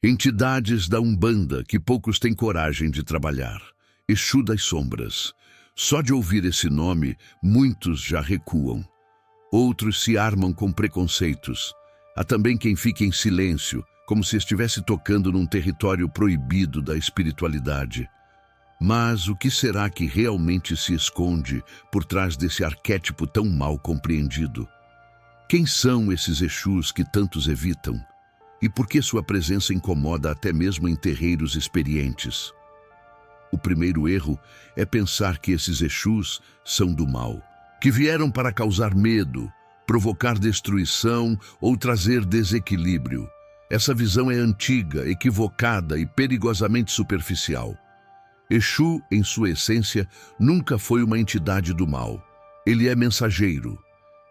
Entidades da Umbanda que poucos têm coragem de trabalhar. Exu das Sombras. Só de ouvir esse nome, muitos já recuam. Outros se armam com preconceitos. Há também quem fique em silêncio, como se estivesse tocando num território proibido da espiritualidade. Mas o que será que realmente se esconde por trás desse arquétipo tão mal compreendido? Quem são esses Exus que tantos evitam? E por que sua presença incomoda até mesmo em terreiros experientes? O primeiro erro é pensar que esses Exus são do mal, que vieram para causar medo, provocar destruição ou trazer desequilíbrio. Essa visão é antiga, equivocada e perigosamente superficial. Exu, em sua essência, nunca foi uma entidade do mal. Ele é mensageiro.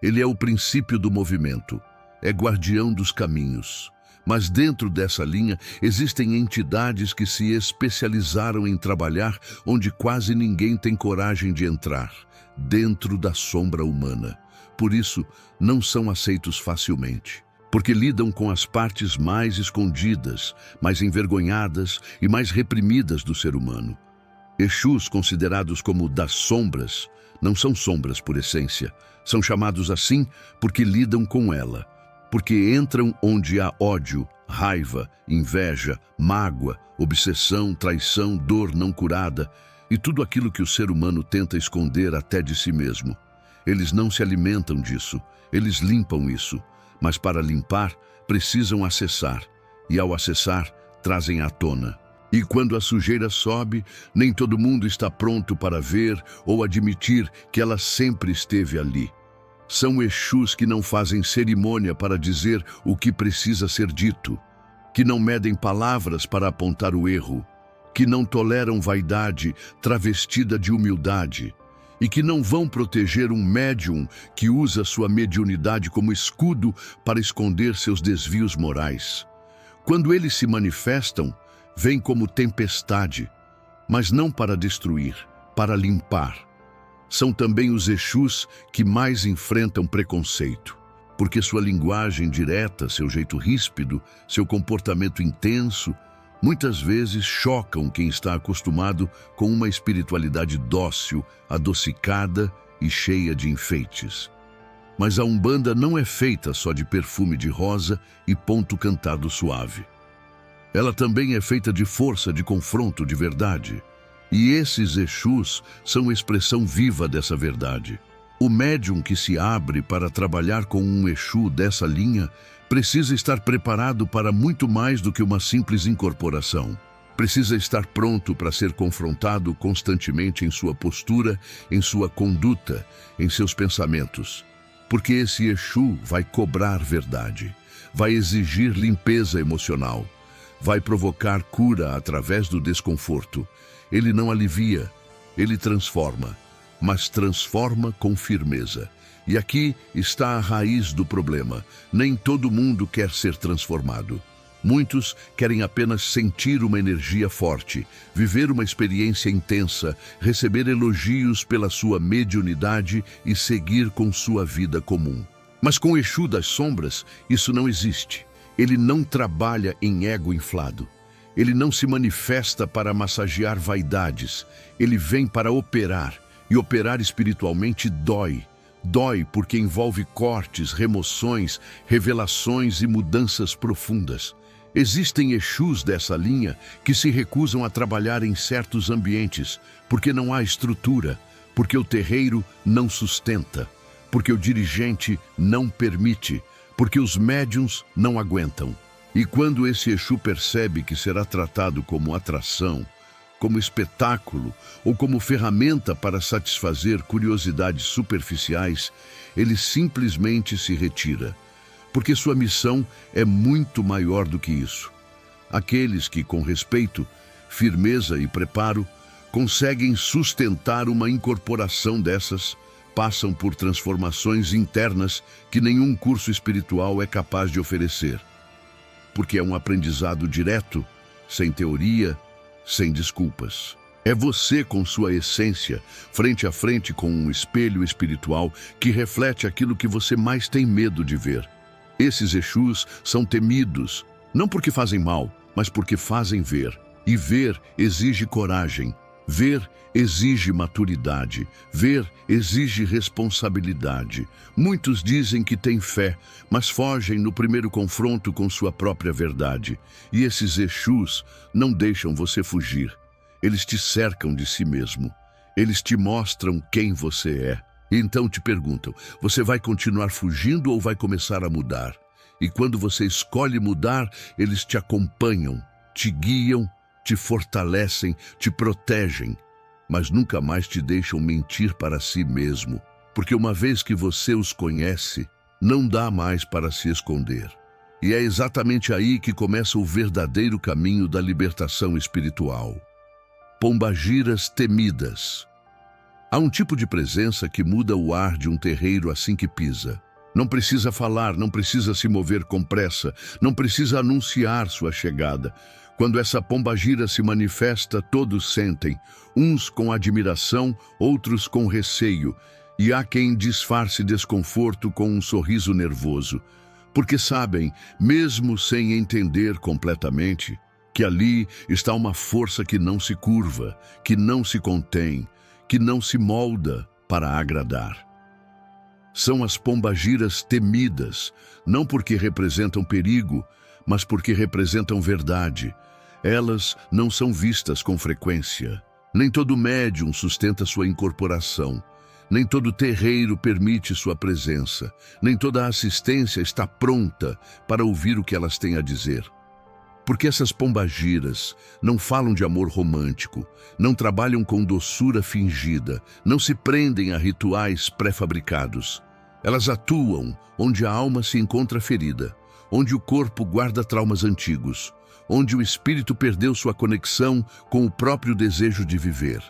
Ele é o princípio do movimento. É guardião dos caminhos. Mas dentro dessa linha existem entidades que se especializaram em trabalhar onde quase ninguém tem coragem de entrar, dentro da sombra humana. Por isso, não são aceitos facilmente, porque lidam com as partes mais escondidas, mais envergonhadas e mais reprimidas do ser humano. Exus, considerados como das sombras, não são sombras por essência. São chamados assim porque lidam com ela, porque entram onde há ódio, raiva, inveja, mágoa, obsessão, traição, dor não curada e tudo aquilo que o ser humano tenta esconder até de si mesmo. Eles não se alimentam disso, eles limpam isso, mas para limpar precisam acessar, e ao acessar trazem à tona. E quando a sujeira sobe, nem todo mundo está pronto para ver ou admitir que ela sempre esteve ali. São Exus que não fazem cerimônia para dizer o que precisa ser dito, que não medem palavras para apontar o erro, que não toleram vaidade travestida de humildade e que não vão proteger um médium que usa sua mediunidade como escudo para esconder seus desvios morais. Quando eles se manifestam, vêm como tempestade, mas não para destruir, para limpar. São também os Exus que mais enfrentam preconceito, porque sua linguagem direta, seu jeito ríspido, seu comportamento intenso, muitas vezes chocam quem está acostumado com uma espiritualidade dócil, adocicada e cheia de enfeites. Mas a Umbanda não é feita só de perfume de rosa e ponto cantado suave. Ela também é feita de força, de confronto, de verdade. E esses Exus são expressão viva dessa verdade. O médium que se abre para trabalhar com um Exu dessa linha precisa estar preparado para muito mais do que uma simples incorporação. Precisa estar pronto para ser confrontado constantemente em sua postura, em sua conduta, em seus pensamentos. Porque esse Exu vai cobrar verdade, vai exigir limpeza emocional, vai provocar cura através do desconforto. Ele não alivia, ele transforma, mas transforma com firmeza. E aqui está a raiz do problema. Nem todo mundo quer ser transformado. Muitos querem apenas sentir uma energia forte, viver uma experiência intensa, receber elogios pela sua mediunidade e seguir com sua vida comum. Mas com o Exu das Sombras, isso não existe. Ele não trabalha em ego inflado. Ele não se manifesta para massagear vaidades. Ele vem para operar. E operar espiritualmente dói. Dói porque envolve cortes, remoções, revelações e mudanças profundas. Existem Exus dessa linha que se recusam a trabalhar em certos ambientes porque não há estrutura, porque o terreiro não sustenta, porque o dirigente não permite, porque os médiuns não aguentam. E quando esse Exu percebe que será tratado como atração, como espetáculo ou como ferramenta para satisfazer curiosidades superficiais, ele simplesmente se retira, porque sua missão é muito maior do que isso. Aqueles que, com respeito, firmeza e preparo, conseguem sustentar uma incorporação dessas, passam por transformações internas que nenhum curso espiritual é capaz de oferecer. Porque é um aprendizado direto, sem teoria, sem desculpas. É você com sua essência, frente a frente com um espelho espiritual que reflete aquilo que você mais tem medo de ver. Esses Exus são temidos, não porque fazem mal, mas porque fazem ver. E ver exige coragem. Ver exige maturidade. Ver exige responsabilidade. Muitos dizem que têm fé, mas fogem no primeiro confronto com sua própria verdade. E esses Exus não deixam você fugir. Eles te cercam de si mesmo. Eles te mostram quem você é. E então te perguntam, você vai continuar fugindo ou vai começar a mudar? E quando você escolhe mudar, eles te acompanham, te guiam, te fortalecem, te protegem, mas nunca mais te deixam mentir para si mesmo, porque uma vez que você os conhece, não dá mais para se esconder. E é exatamente aí que começa o verdadeiro caminho da libertação espiritual. Pombagiras temidas. Há um tipo de presença que muda o ar de um terreiro assim que pisa. Não precisa falar, não precisa se mover com pressa, não precisa anunciar sua chegada. Quando essa pombagira se manifesta, todos sentem, uns com admiração, outros com receio, e há quem disfarce desconforto com um sorriso nervoso, porque sabem, mesmo sem entender completamente, que ali está uma força que não se curva, que não se contém, que não se molda para agradar. São as pombagiras temidas, não porque representam perigo, mas porque representam verdade. Elas não são vistas com frequência. Nem todo médium sustenta sua incorporação. Nem todo terreiro permite sua presença. Nem toda assistência está pronta para ouvir o que elas têm a dizer. Porque essas pombagiras não falam de amor romântico, não trabalham com doçura fingida, não se prendem a rituais pré-fabricados. Elas atuam onde a alma se encontra ferida, onde o corpo guarda traumas antigos, onde o espírito perdeu sua conexão com o próprio desejo de viver.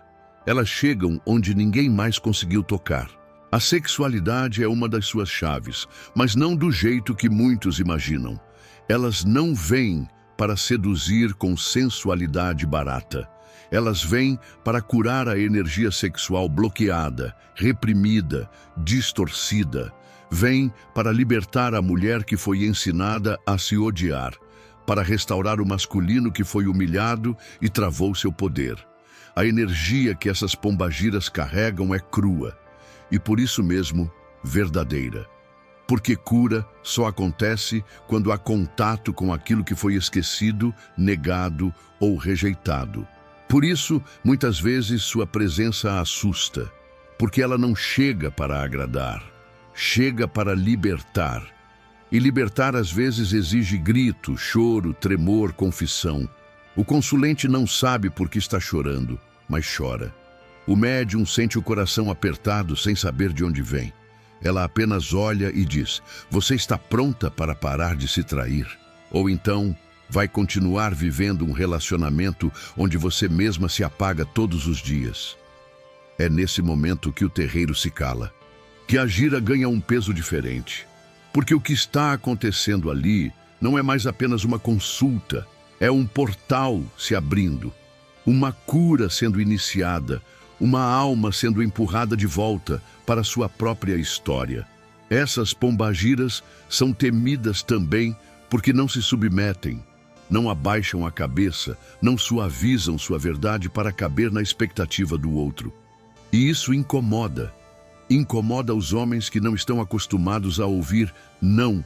Elas chegam onde ninguém mais conseguiu tocar. A sexualidade é uma das suas chaves, mas não do jeito que muitos imaginam. Elas não vêm para seduzir com sensualidade barata. Elas vêm para curar a energia sexual bloqueada, reprimida, distorcida. Vêm para libertar a mulher que foi ensinada a se odiar, para restaurar o masculino que foi humilhado e travou seu poder. A energia que essas pombagiras carregam é crua e, por isso mesmo, verdadeira. Porque cura só acontece quando há contato com aquilo que foi esquecido, negado ou rejeitado. Por isso, muitas vezes, sua presença assusta, porque ela não chega para agradar, chega para libertar. E libertar, às vezes, exige grito, choro, tremor, confissão. O consulente não sabe por que está chorando, mas chora. O médium sente o coração apertado sem saber de onde vem. Ela apenas olha e diz, você está pronta para parar de se trair? Ou então, vai continuar vivendo um relacionamento onde você mesma se apaga todos os dias? É nesse momento que o terreiro se cala, que a gira ganha um peso diferente. Porque o que está acontecendo ali não é mais apenas uma consulta, é um portal se abrindo, uma cura sendo iniciada, uma alma sendo empurrada de volta para sua própria história. Essas pombagiras são temidas também porque não se submetem, não abaixam a cabeça, não suavizam sua verdade para caber na expectativa do outro. E isso incomoda. Incomoda os homens que não estão acostumados a ouvir não.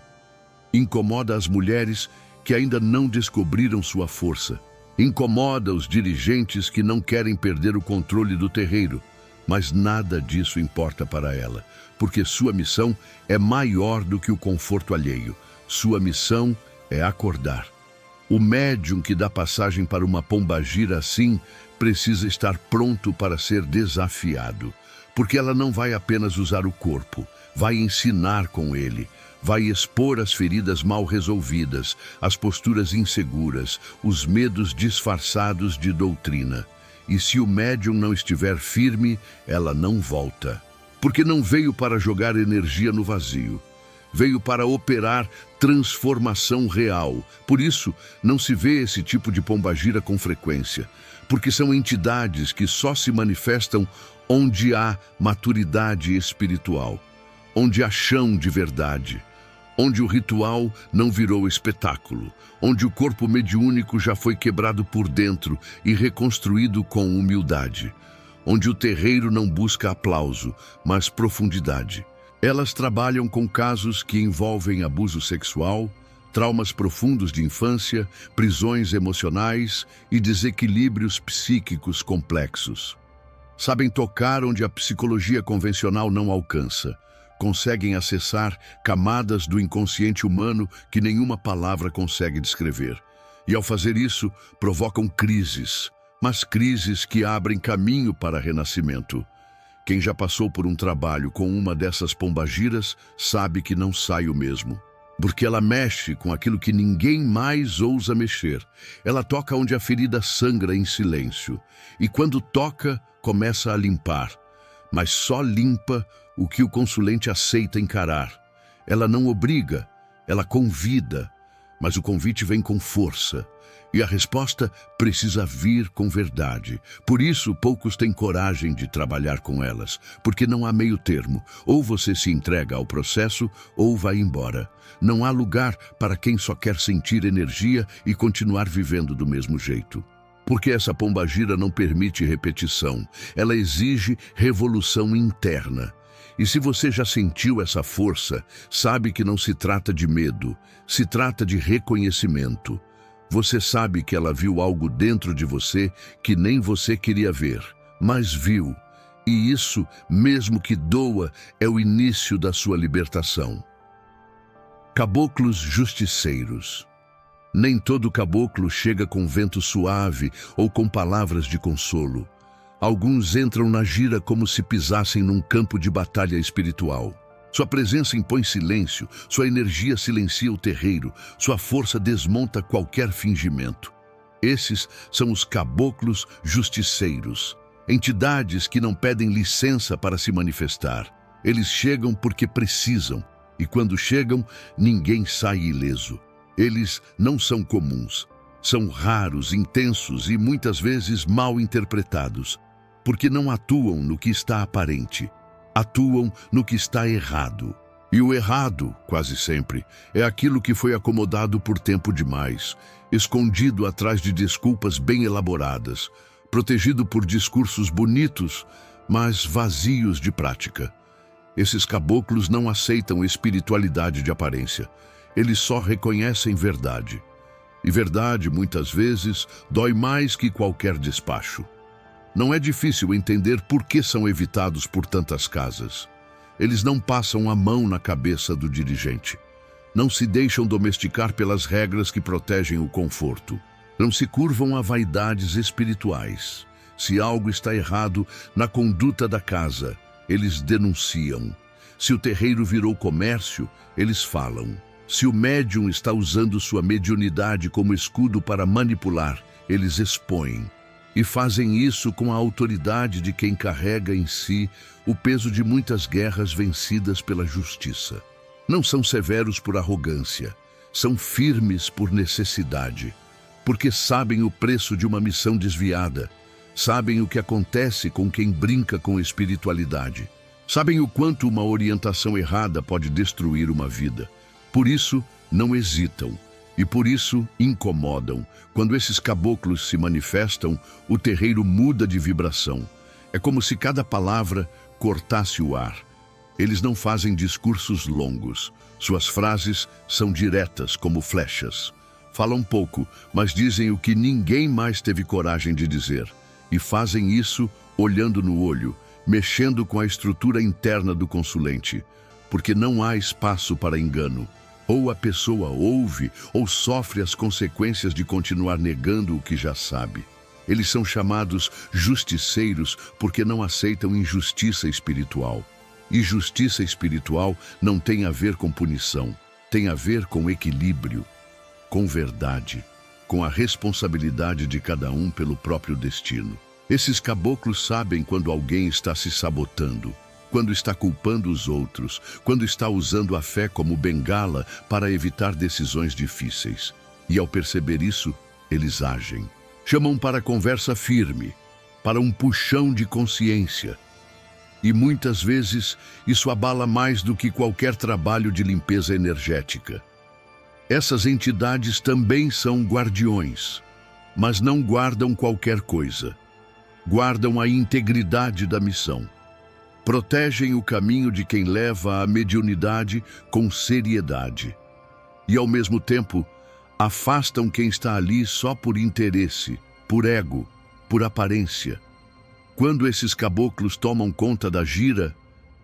Incomoda as mulheres que ainda não descobriram sua força. Incomoda os dirigentes que não querem perder o controle do terreiro. Mas nada disso importa para ela, porque sua missão é maior do que o conforto alheio. Sua missão é acordar. O médium que dá passagem para uma pombagira assim precisa estar pronto para ser desafiado. Porque ela não vai apenas usar o corpo, vai ensinar com ele, vai expor as feridas mal resolvidas, as posturas inseguras, os medos disfarçados de doutrina. E se o médium não estiver firme, ela não volta. Porque não veio para jogar energia no vazio. Veio para operar transformação real. Por isso, não se vê esse tipo de pombagira com frequência. Porque são entidades que só se manifestam onde há maturidade espiritual, onde há chão de verdade, onde o ritual não virou espetáculo, onde o corpo mediúnico já foi quebrado por dentro e reconstruído com humildade, onde o terreiro não busca aplauso, mas profundidade. Elas trabalham com casos que envolvem abuso sexual, traumas profundos de infância, prisões emocionais e desequilíbrios psíquicos complexos. Sabem tocar onde a psicologia convencional não alcança. Conseguem acessar camadas do inconsciente humano que nenhuma palavra consegue descrever. E ao fazer isso, provocam crises, mas crises que abrem caminho para renascimento. Quem já passou por um trabalho com uma dessas pombagiras sabe que não sai o mesmo. Porque ela mexe com aquilo que ninguém mais ousa mexer. Ela toca onde a ferida sangra em silêncio. E quando toca, começa a limpar. Mas só limpa o que o consulente aceita encarar. Ela não obriga, ela convida. Mas o convite vem com força. E a resposta precisa vir com verdade. Por isso, poucos têm coragem de trabalhar com elas, porque não há meio termo. Ou você se entrega ao processo, ou vai embora. Não há lugar para quem só quer sentir energia e continuar vivendo do mesmo jeito. Porque essa pombagira não permite repetição. Ela exige revolução interna. E se você já sentiu essa força, sabe que não se trata de medo, se trata de reconhecimento. Você sabe que ela viu algo dentro de você que nem você queria ver, mas viu. E isso, mesmo que doa, é o início da sua libertação. Caboclos justiceiros. Nem todo caboclo chega com vento suave ou com palavras de consolo. Alguns entram na gira como se pisassem num campo de batalha espiritual. Sua presença impõe silêncio, sua energia silencia o terreiro, sua força desmonta qualquer fingimento. Esses são os caboclos justiceiros, entidades que não pedem licença para se manifestar. Eles chegam porque precisam, e quando chegam, ninguém sai ileso. Eles não são comuns, são raros, intensos e muitas vezes mal interpretados, porque não atuam no que está aparente. Atuam no que está errado. E o errado, quase sempre, é aquilo que foi acomodado por tempo demais, escondido atrás de desculpas bem elaboradas, protegido por discursos bonitos, mas vazios de prática. Esses caboclos não aceitam espiritualidade de aparência. Eles só reconhecem verdade. E verdade, muitas vezes, dói mais que qualquer despacho. Não é difícil entender por que são evitados por tantas casas. Eles não passam a mão na cabeça do dirigente. Não se deixam domesticar pelas regras que protegem o conforto. Não se curvam a vaidades espirituais. Se algo está errado na conduta da casa, eles denunciam. Se o terreiro virou comércio, eles falam. Se o médium está usando sua mediunidade como escudo para manipular, eles expõem. E fazem isso com a autoridade de quem carrega em si o peso de muitas guerras vencidas pela justiça. Não são severos por arrogância, são firmes por necessidade, porque sabem o preço de uma missão desviada, sabem o que acontece com quem brinca com espiritualidade, sabem o quanto uma orientação errada pode destruir uma vida. Por isso, não hesitam. E por isso incomodam. Quando esses caboclos se manifestam, o terreiro muda de vibração. É como se cada palavra cortasse o ar. Eles não fazem discursos longos. Suas frases são diretas como flechas. Falam pouco, mas dizem o que ninguém mais teve coragem de dizer. E fazem isso olhando no olho, mexendo com a estrutura interna do consulente. Porque não há espaço para engano. Ou a pessoa ouve ou sofre as consequências de continuar negando o que já sabe. Eles são chamados justiceiros porque não aceitam injustiça espiritual. E justiça espiritual não tem a ver com punição, tem a ver com equilíbrio, com verdade, com a responsabilidade de cada um pelo próprio destino. Esses caboclos sabem quando alguém está se sabotando, quando está culpando os outros, quando está usando a fé como bengala para evitar decisões difíceis. E ao perceber isso, eles agem. Chamam para conversa firme, para um puxão de consciência. E muitas vezes isso abala mais do que qualquer trabalho de limpeza energética. Essas entidades também são guardiões, mas não guardam qualquer coisa. Guardam a integridade da missão. Protegem o caminho de quem leva a mediunidade com seriedade. E, ao mesmo tempo, afastam quem está ali só por interesse, por ego, por aparência. Quando esses caboclos tomam conta da gira,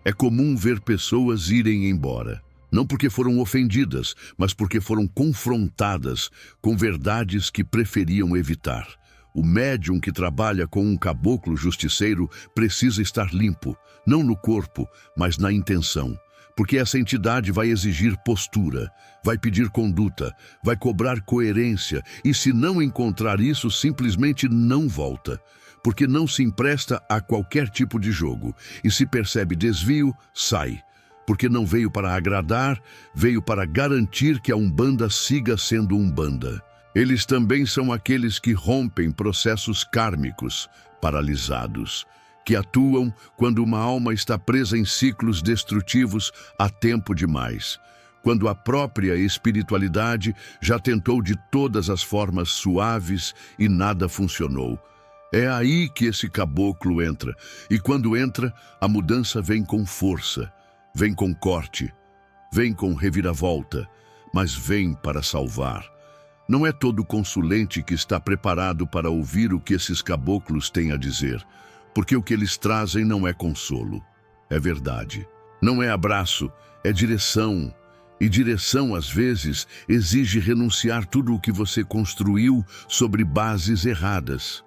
é comum ver pessoas irem embora. Não porque foram ofendidas, mas porque foram confrontadas com verdades que preferiam evitar. O médium que trabalha com um caboclo justiceiro precisa estar limpo, não no corpo, mas na intenção. Porque essa entidade vai exigir postura, vai pedir conduta, vai cobrar coerência, e se não encontrar isso, simplesmente não volta. Porque não se empresta a qualquer tipo de jogo, e se percebe desvio, sai. Porque não veio para agradar, veio para garantir que a Umbanda siga sendo Umbanda. Eles também são aqueles que rompem processos kármicos, paralisados, que atuam quando uma alma está presa em ciclos destrutivos há tempo demais, quando a própria espiritualidade já tentou de todas as formas suaves e nada funcionou. É aí que esse caboclo entra, e quando entra, a mudança vem com força, vem com corte, vem com reviravolta, mas vem para salvar. Não é todo consulente que está preparado para ouvir o que esses caboclos têm a dizer, porque o que eles trazem não é consolo, é verdade. Não é abraço, é direção. E direção, às vezes, exige renunciar tudo o que você construiu sobre bases erradas.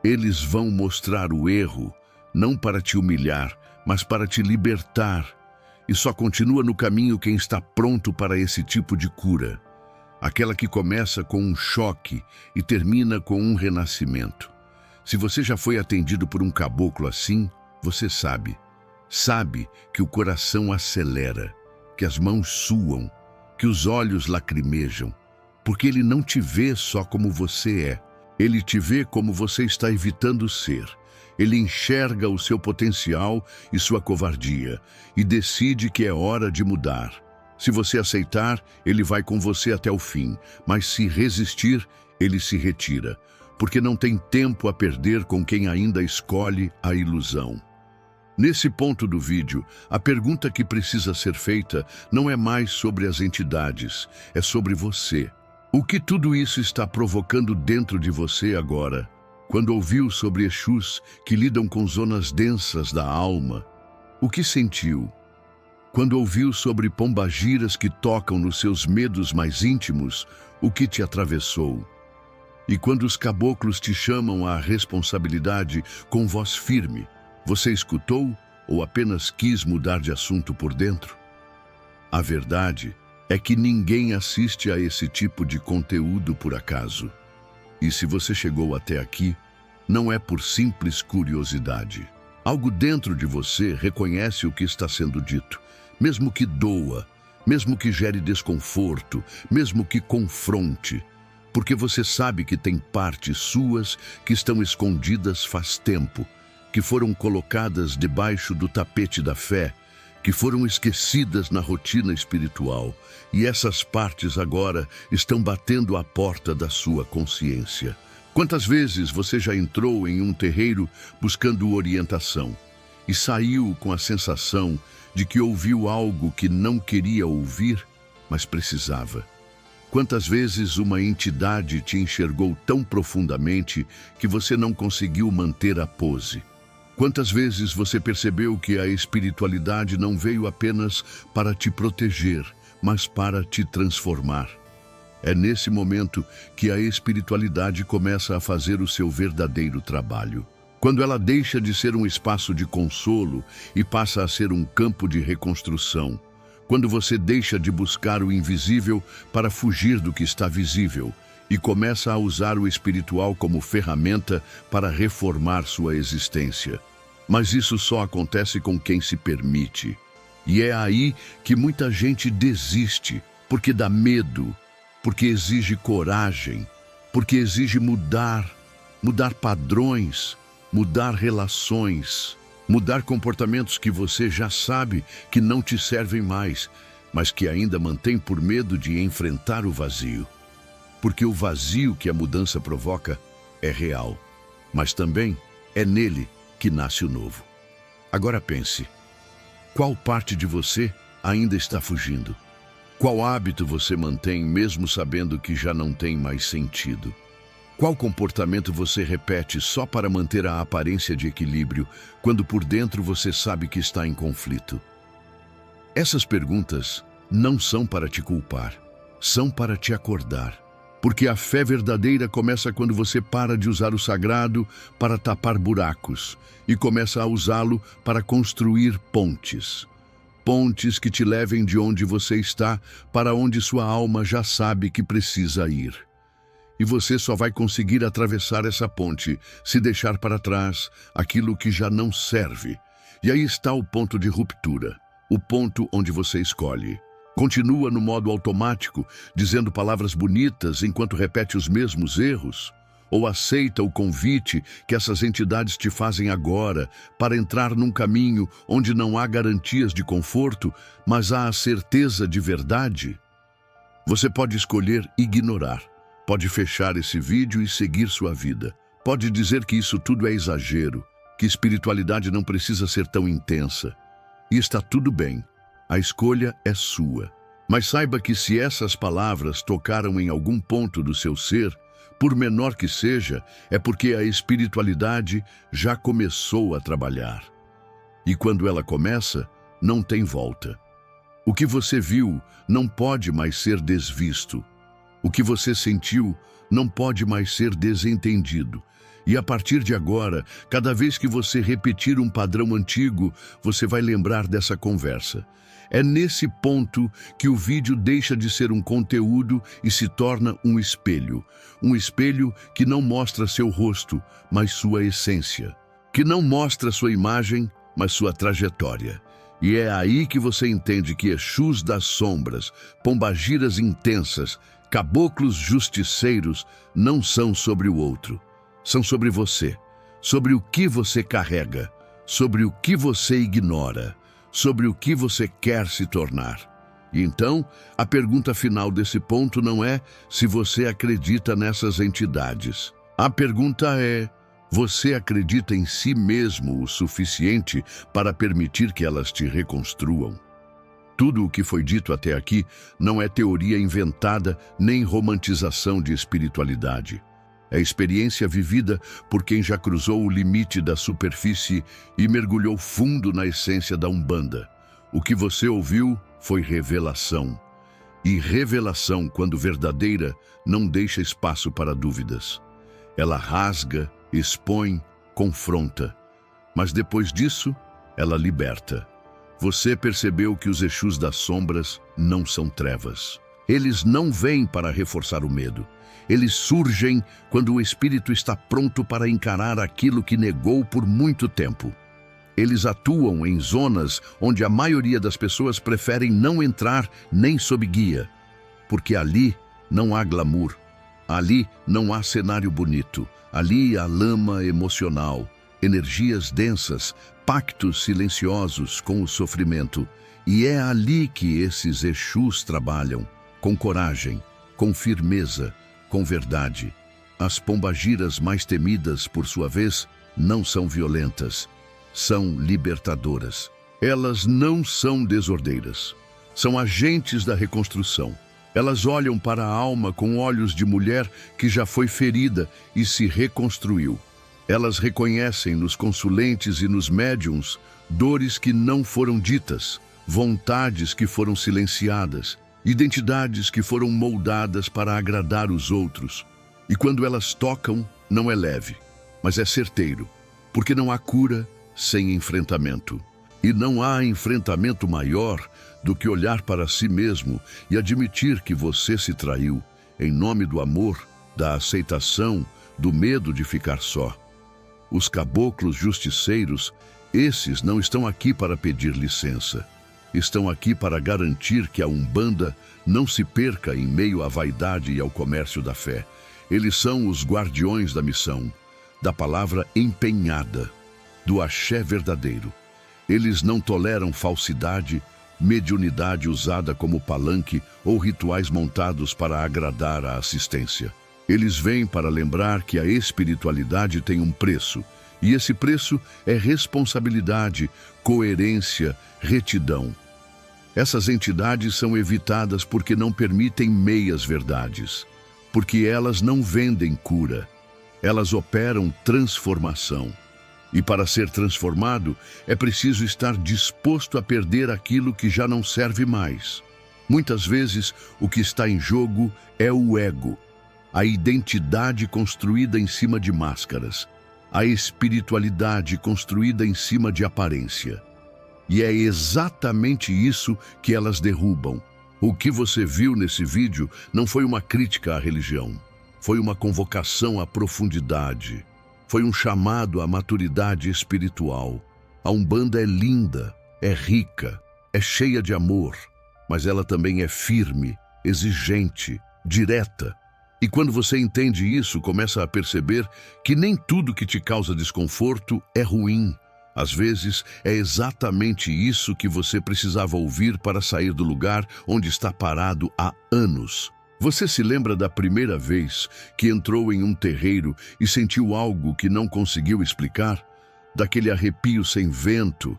Eles vão mostrar o erro, não para te humilhar, mas para te libertar. E só continua no caminho quem está pronto para esse tipo de cura. Aquela que começa com um choque e termina com um renascimento. Se você já foi atendido por um caboclo assim, você sabe. Sabe que o coração acelera, que as mãos suam, que os olhos lacrimejam, porque ele não te vê só como você é. Ele te vê como você está evitando ser. Ele enxerga o seu potencial e sua covardia e decide que é hora de mudar. Se você aceitar, ele vai com você até o fim, mas se resistir, ele se retira, porque não tem tempo a perder com quem ainda escolhe a ilusão. Nesse ponto do vídeo, a pergunta que precisa ser feita não é mais sobre as entidades, é sobre você. O que tudo isso está provocando dentro de você agora? Quando ouviu sobre Exus que lidam com zonas densas da alma, o que sentiu? Quando ouviu sobre pombagiras que tocam nos seus medos mais íntimos, o que te atravessou? E quando os caboclos te chamam à responsabilidade com voz firme, você escutou ou apenas quis mudar de assunto por dentro? A verdade é que ninguém assiste a esse tipo de conteúdo por acaso. E se você chegou até aqui, não é por simples curiosidade. Algo dentro de você reconhece o que está sendo dito, mesmo que doa, mesmo que gere desconforto, mesmo que confronte, porque você sabe que tem partes suas que estão escondidas faz tempo, que foram colocadas debaixo do tapete da fé, que foram esquecidas na rotina espiritual, e essas partes agora estão batendo à porta da sua consciência. Quantas vezes você já entrou em um terreiro buscando orientação e saiu com a sensação de que ouviu algo que não queria ouvir, mas precisava? Quantas vezes uma entidade te enxergou tão profundamente que você não conseguiu manter a pose? Quantas vezes você percebeu que a espiritualidade não veio apenas para te proteger, mas para te transformar? É nesse momento que a espiritualidade começa a fazer o seu verdadeiro trabalho. Quando ela deixa de ser um espaço de consolo e passa a ser um campo de reconstrução. Quando você deixa de buscar o invisível para fugir do que está visível e começa a usar o espiritual como ferramenta para reformar sua existência. Mas isso só acontece com quem se permite. E é aí que muita gente desiste, porque dá medo, porque exige coragem, porque exige mudar padrões, mudar relações, Mudar comportamentos que você já sabe que não te servem mais, mas que ainda mantém por medo de enfrentar o vazio. Porque o vazio que a mudança provoca é real, mas também é nele que nasce o novo. Agora pense, qual parte de você ainda está fugindo? Qual hábito você mantém mesmo sabendo que já não tem mais sentido? Qual comportamento você repete só para manter a aparência de equilíbrio, quando por dentro você sabe que está em conflito? Essas perguntas não são para te culpar, são para te acordar. Porque a fé verdadeira começa quando você para de usar o sagrado para tapar buracos e começa a usá-lo para construir pontes. Pontes que te levem de onde você está para onde sua alma já sabe que precisa ir. E você só vai conseguir atravessar essa ponte se deixar para trás aquilo que já não serve. E aí está o ponto de ruptura, o ponto onde você escolhe. Continua no modo automático, dizendo palavras bonitas enquanto repete os mesmos erros? Ou aceita o convite que essas entidades te fazem agora para entrar num caminho onde não há garantias de conforto, mas há a certeza de verdade? Você pode escolher ignorar. Pode fechar esse vídeo e seguir sua vida. Pode dizer que isso tudo é exagero, que espiritualidade não precisa ser tão intensa. E está tudo bem. A escolha é sua. Mas saiba que se essas palavras tocaram em algum ponto do seu ser, por menor que seja, é porque a espiritualidade já começou a trabalhar. E quando ela começa, não tem volta. O que você viu não pode mais ser desvisto. O que você sentiu não pode mais ser desentendido. E a partir de agora, cada vez que você repetir um padrão antigo, você vai lembrar dessa conversa. É nesse ponto que o vídeo deixa de ser um conteúdo e se torna um espelho. Um espelho que não mostra seu rosto, mas sua essência. Que não mostra sua imagem, mas sua trajetória. E é aí que você entende que Exus das sombras, pombagiras intensas, caboclos justiceiros não são sobre o outro. São sobre você, sobre o que você carrega, sobre o que você ignora, sobre o que você quer se tornar. E então, a pergunta final desse ponto não é se você acredita nessas entidades. A pergunta é: você acredita em si mesmo o suficiente para permitir que elas te reconstruam? Tudo o que foi dito até aqui não é teoria inventada nem romantização de espiritualidade. É experiência vivida por quem já cruzou o limite da superfície e mergulhou fundo na essência da Umbanda. O que você ouviu foi revelação. E revelação, quando verdadeira, não deixa espaço para dúvidas. Ela rasga, expõe, confronta. Mas depois disso, ela liberta. Você percebeu que os Exus das sombras não são trevas. Eles não vêm para reforçar o medo. Eles surgem quando o espírito está pronto para encarar aquilo que negou por muito tempo. Eles atuam em zonas onde a maioria das pessoas preferem não entrar nem sob guia, porque ali não há glamour, ali não há cenário bonito, ali há lama emocional, energias densas, pactos silenciosos com o sofrimento. E é ali que esses Exus trabalham, com coragem, com firmeza, com verdade. As pombagiras mais temidas, por sua vez, não são violentas, são libertadoras. Elas não são desordeiras, são agentes da reconstrução. Elas olham para a alma com olhos de mulher que já foi ferida e se reconstruiu. Elas reconhecem nos consulentes e nos médiuns dores que não foram ditas, vontades que foram silenciadas, identidades que foram moldadas para agradar os outros. E quando elas tocam, não é leve, mas é certeiro, porque não há cura sem enfrentamento. E não há enfrentamento maior do que olhar para si mesmo e admitir que você se traiu, em nome do amor, da aceitação, do medo de ficar só. Os caboclos justiceiros, esses não estão aqui para pedir licença. Estão aqui para garantir que a Umbanda não se perca em meio à vaidade e ao comércio da fé. Eles são os guardiões da missão, da palavra empenhada. do axé verdadeiro. Eles não toleram falsidade, mediunidade usada como palanque ou rituais montados para agradar a assistência. Eles vêm para lembrar que a espiritualidade tem um preço, e esse preço é responsabilidade, coerência, retidão. Essas entidades são evitadas porque não permitem meias-verdades, porque elas não vendem cura, elas operam transformação. E para ser transformado, é preciso estar disposto a perder aquilo que já não serve mais. Muitas vezes, o que está em jogo é o ego, a identidade construída em cima de máscaras, a espiritualidade construída em cima de aparência. E é exatamente isso que elas derrubam. O que você viu nesse vídeo não foi uma crítica à religião, foi uma convocação à profundidade, foi um chamado à maturidade espiritual. A Umbanda é linda, é rica, é cheia de amor, mas ela também é firme, exigente, direta. E quando você entende isso, começa a perceber que nem tudo que te causa desconforto é ruim. Às vezes, é exatamente isso que você precisava ouvir para sair do lugar onde está parado há anos. Você se lembra da primeira vez que entrou em um terreiro e sentiu algo que não conseguiu explicar? Daquele arrepio sem vento,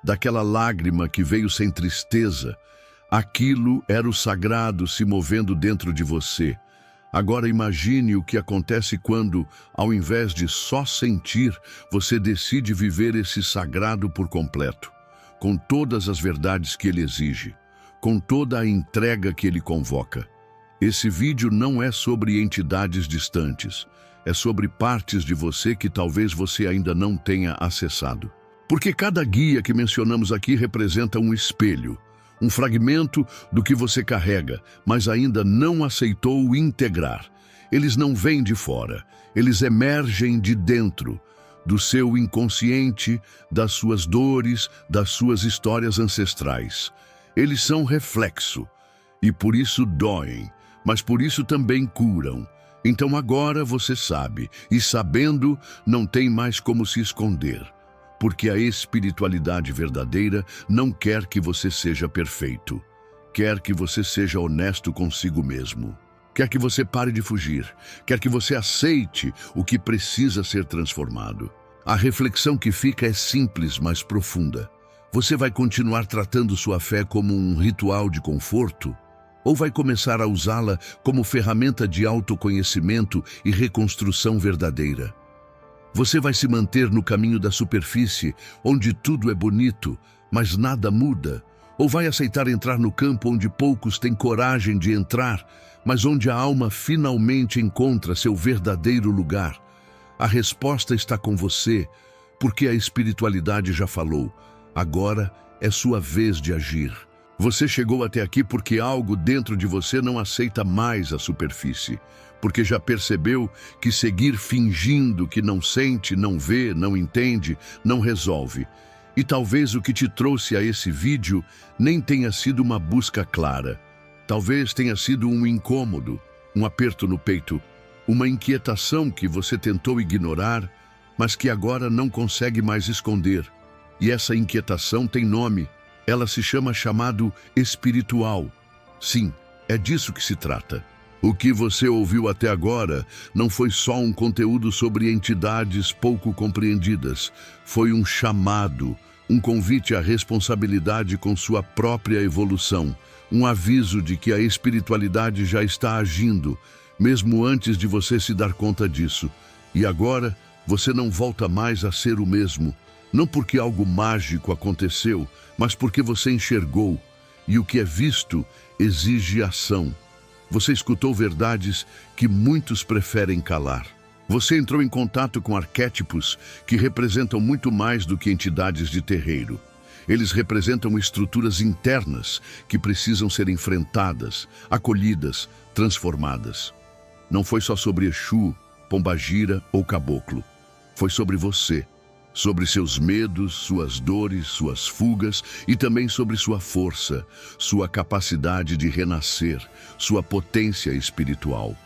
daquela lágrima que veio sem tristeza. Aquilo era o sagrado se movendo dentro de você. Agora imagine o que acontece quando, ao invés de só sentir, você decide viver esse sagrado por completo, com todas as verdades que ele exige, com toda a entrega que ele convoca. Esse vídeo não é sobre entidades distantes, é sobre partes de você que talvez você ainda não tenha acessado. Porque cada guia que mencionamos aqui representa um espelho, um fragmento do que você carrega, mas ainda não aceitou integrar. Eles não vêm de fora, eles emergem de dentro, do seu inconsciente, das suas dores, das suas histórias ancestrais. Eles são reflexo, e por isso doem, mas por isso também curam. Então agora você sabe, e sabendo, não tem mais como se esconder. Porque a espiritualidade verdadeira não quer que você seja perfeito. Quer que você seja honesto consigo mesmo. Quer que você pare de fugir. Quer que você aceite o que precisa ser transformado. A reflexão que fica é simples, mas profunda. Você vai continuar tratando sua fé como um ritual de conforto? Ou vai começar a usá-la como ferramenta de autoconhecimento e reconstrução verdadeira? Você vai se manter no caminho da superfície, onde tudo é bonito, mas nada muda? Ou vai aceitar entrar no campo onde poucos têm coragem de entrar, mas onde a alma finalmente encontra seu verdadeiro lugar? A resposta está com você, porque a espiritualidade já falou. Agora é sua vez de agir. Você chegou até aqui porque algo dentro de você não aceita mais a superfície. Porque já percebeu que seguir fingindo que não sente, não vê, não entende, não resolve. E talvez o que te trouxe a esse vídeo nem tenha sido uma busca clara. Talvez tenha sido um incômodo, um aperto no peito, uma inquietação que você tentou ignorar, mas que agora não consegue mais esconder. E essa inquietação tem nome. Ela se chama chamado espiritual. Sim, é disso que se trata. O que você ouviu até agora não foi só um conteúdo sobre entidades pouco compreendidas. Foi um chamado, um convite à responsabilidade com sua própria evolução, um aviso de que a espiritualidade já está agindo, mesmo antes de você se dar conta disso. E agora, você não volta mais a ser o mesmo, não porque algo mágico aconteceu, mas porque você enxergou, e o que é visto exige ação. Você escutou verdades que muitos preferem calar. Você entrou em contato com arquétipos que representam muito mais do que entidades de terreiro. Eles representam estruturas internas que precisam ser enfrentadas, acolhidas, transformadas. Não foi só sobre Exu, Pombagira ou Caboclo. Foi sobre você. Sobre seus medos, suas dores, suas fugas e também sobre sua força, sua capacidade de renascer, sua potência espiritual.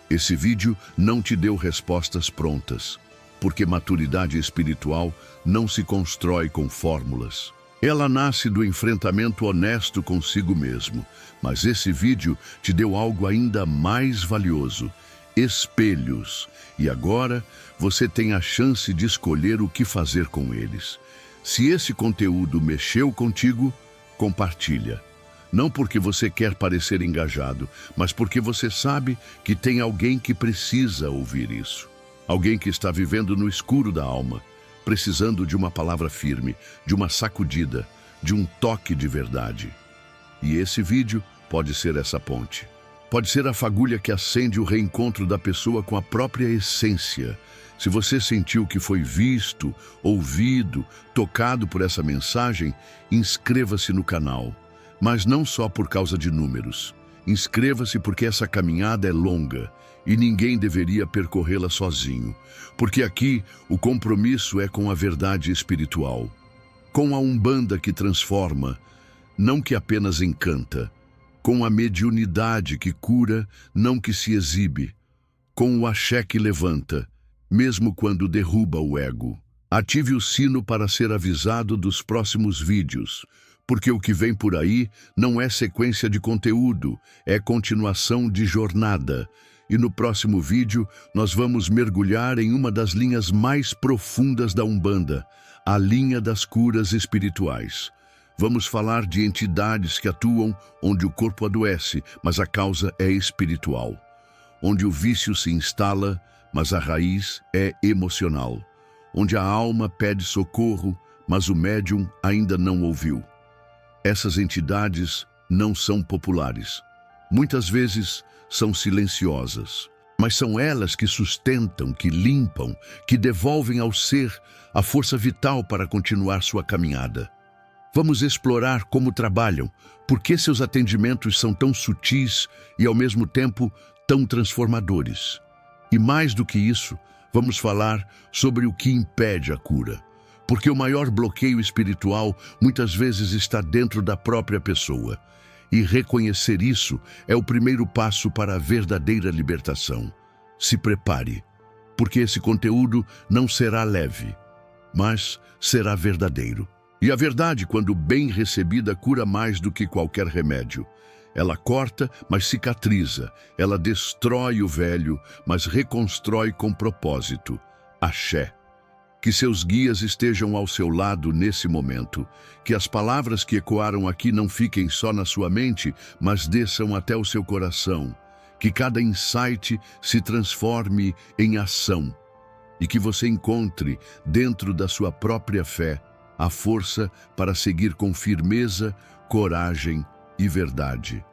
Esse vídeo não te deu respostas prontas. porque maturidade espiritual não se constrói com fórmulas. Ela nasce do enfrentamento honesto consigo mesmo. Mas esse vídeo te deu algo ainda mais valioso: espelhos. E agora você tem a chance de escolher o que fazer com eles. Se esse conteúdo mexeu contigo, compartilha. Não porque você quer parecer engajado, mas porque você sabe que tem alguém que precisa ouvir isso. Alguém que está vivendo no escuro da alma, precisando de uma palavra firme, de uma sacudida, de um toque de verdade. E esse vídeo pode ser essa ponte. Pode ser a fagulha que acende o reencontro da pessoa com a própria essência. Se você sentiu que foi visto, ouvido, tocado por essa mensagem, inscreva-se no canal. Mas não só por causa de números. Inscreva-se porque essa caminhada é longa e ninguém deveria percorrê-la sozinho. Porque aqui o compromisso é com a verdade espiritual. Com a Umbanda que transforma, não que apenas encanta. Com a mediunidade que cura, não que se exibe. Com o axé que levanta, mesmo quando derruba o ego. Ative o sino para ser avisado dos próximos vídeos, porque o que vem por aí não é sequência de conteúdo, é continuação de jornada. E no próximo vídeo nós vamos mergulhar em uma das linhas mais profundas da Umbanda, a linha das curas espirituais. Vamos falar de entidades que atuam onde o corpo adoece, mas a causa é espiritual. Onde o vício se instala, mas a raiz é emocional. Onde a alma pede socorro, mas o médium ainda não ouviu. Essas entidades não são populares. Muitas vezes são silenciosas. Mas são elas que sustentam, que limpam, que devolvem ao ser a força vital para continuar sua caminhada. Vamos explorar como trabalham, por que seus atendimentos são tão sutis e, ao mesmo tempo, tão transformadores. E mais do que isso, vamos falar sobre o que impede a cura. Porque o maior bloqueio espiritual muitas vezes está dentro da própria pessoa. E reconhecer isso é o primeiro passo para a verdadeira libertação. Se prepare, porque esse conteúdo não será leve, mas será verdadeiro. E a verdade, quando bem recebida, cura mais do que qualquer remédio. Ela corta, mas cicatriza. Ela destrói o velho, mas reconstrói com propósito. Axé. Que seus guias estejam ao seu lado nesse momento. Que as palavras que ecoaram aqui não fiquem só na sua mente, mas desçam até o seu coração. Que cada insight se transforme em ação. E que você encontre, dentro da sua própria fé, a força para seguir com firmeza, coragem e verdade.